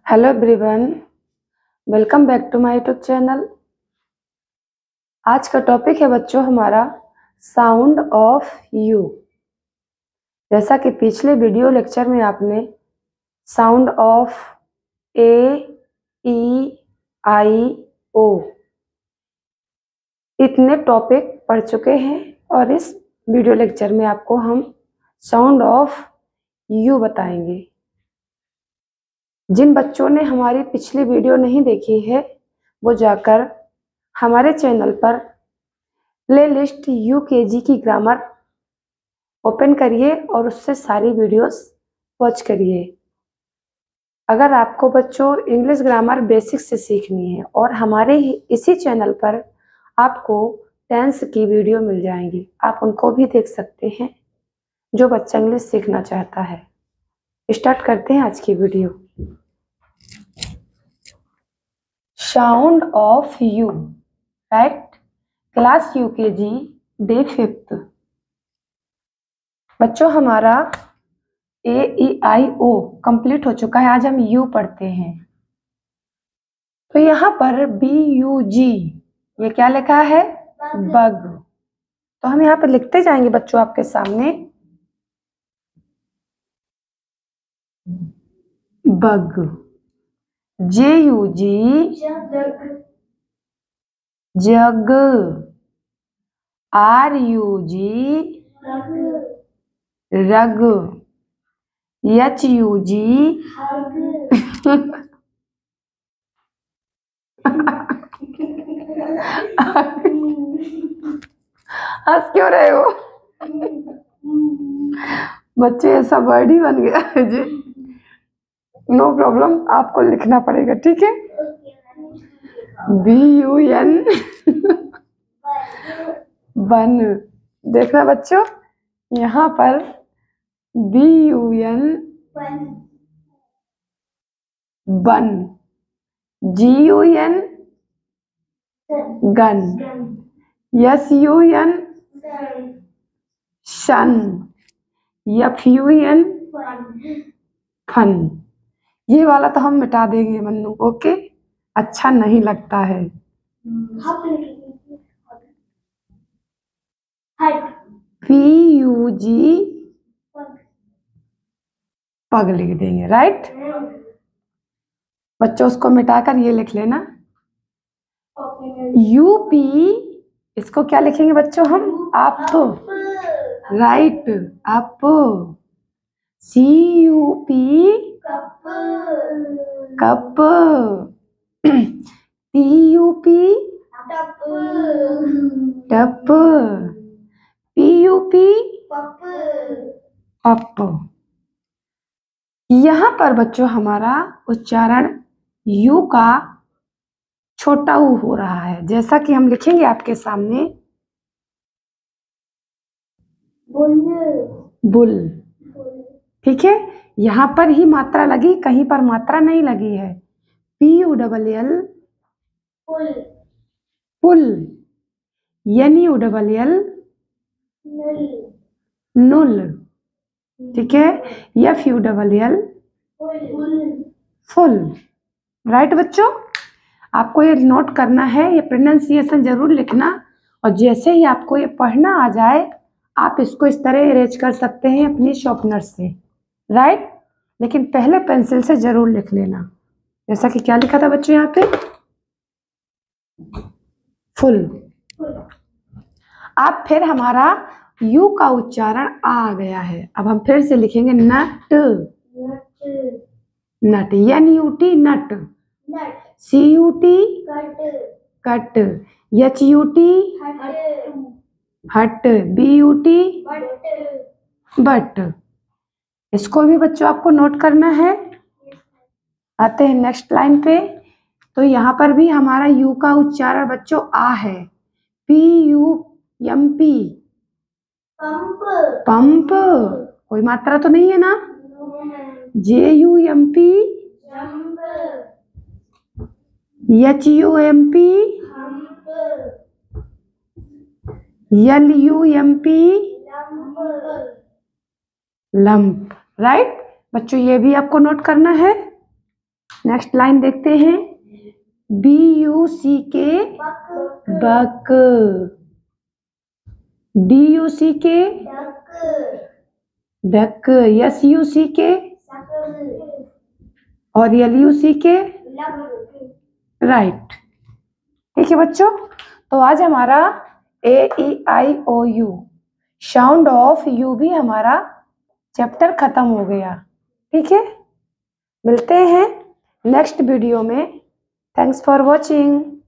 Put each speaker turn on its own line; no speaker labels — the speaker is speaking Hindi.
Hello everyone, welcome back to my YouTube channel. आज का टॉपिक है बच्चों हमारा साउंड ऑफ यू। जैसा कि पिछले वीडियो लेक्चर में आपने साउंड ऑफ ए, ई, आई, ओ इतने टॉपिक पढ़ चुके हैं और इस वीडियो लेक्चर में आपको हम साउंड ऑफ यू बताएंगे। जिन बच्चों ने हमारी पिछली वीडियो नहीं देखी है वो जाकर हमारे चैनल पर प्लेलिस्ट यूकेजी की ग्रामर ओपन करिए और उससे सारी वीडियोस वॉच करिए। अगर आपको बच्चों इंग्लिश ग्रामर बेसिक से सीखनी है और हमारे इसी चैनल पर आपको टेंस की वीडियो मिल जाएंगी, आप उनको भी देख सकते हैं। जो बच्चा इंग्लिश सीखना चाहता है, स्टार्ट करते हैं आज की video. Sound of you, right? Class UKG day 5। बच्चों हमारा ए, ई, आई, ओ कंप्लीट हो चुका है। आज हम यू पढ़ते हैं। तो यहाँ पर बी यू जी, ये क्या लिखा है? बग। तो हम यहाँ पर लिखते जाएंगे बच्चों आपके सामने bug, J U G jug, R U G rug, H you जी हंस क्यों रहे हो बच्चे? ऐसा वर्ड ही बन गया है जी। नो प्रॉब्लम, आपको लिखना पड़ेगा, ठीक है? बी यू एन बन। देखना बच्चों, यहाँ पर B U N bun, G U N gun, S U N sun, F U N fun. ये वाला तो हम मिटा देंगे मन्नू, ओके? अच्छा नहीं लगता है। पी यू जी पग लिख देंगे, राइट? बच्चों उसको मिटाकर ये लिख लेना यूपी। इसको क्या लिखेंगे बच्चों हम? Up, right? Up. C U P cup, T U P tup, P U P up. यहाँ पर बच्चों हमारा उच्चारण यू का छोटा ऊ हो रहा है, जैसा कि हम लिखेंगे आपके सामने बुल, ठीक है? यहाँ पर ही मात्रा लगी, कहीं पर मात्रा नहीं लगी है। P U double L pull, N U double L null, ठीक है? F U double L full, right बच्चों? आपको ये नोट करना है, ये प्रोनाउंसिएशन जरूर लिखना, और जैसे ही आपको ये पढ़ना आ जाए आप इसको इस तरह अरेंज कर सकते हैं अपनी शॉर्पनर से, राइट? लेकिन पहले पेंसिल से जरूर लिख लेना। जैसा कि क्या लिखा था बच्चों यहाँ पे? फुल। अब फिर हमारा यू का उच्चारण आ गया है। अब हम फिर से लिखेंगे nut, nut, N U T nut, C U T cut, H U T hut, B U T but. इसको भी बच्चों आपको नोट करना है। आते हैं नेक्स्ट लाइन पे। तो यहाँ पर भी हमारा यू का उच्चारण बच्चों आ है। P U M P pump, कोई मात्रा तो नहीं है ना? J U M P H U M P L U M P lump, right? बच्चों ये भी आपको नोट करना है। नेक्स्ट लाइन देखते हैं, BUCK बक, DUCK डक, SUCK और LUCK राइट। ठीक है बच्चों, तो आज हमारा AEIOU साउंड ऑफ यू भी हमारा चैप्टर खत्म हो गया। ठीक है, मिलते हैं नेक्स्ट वीडियो में। Thanks for watching.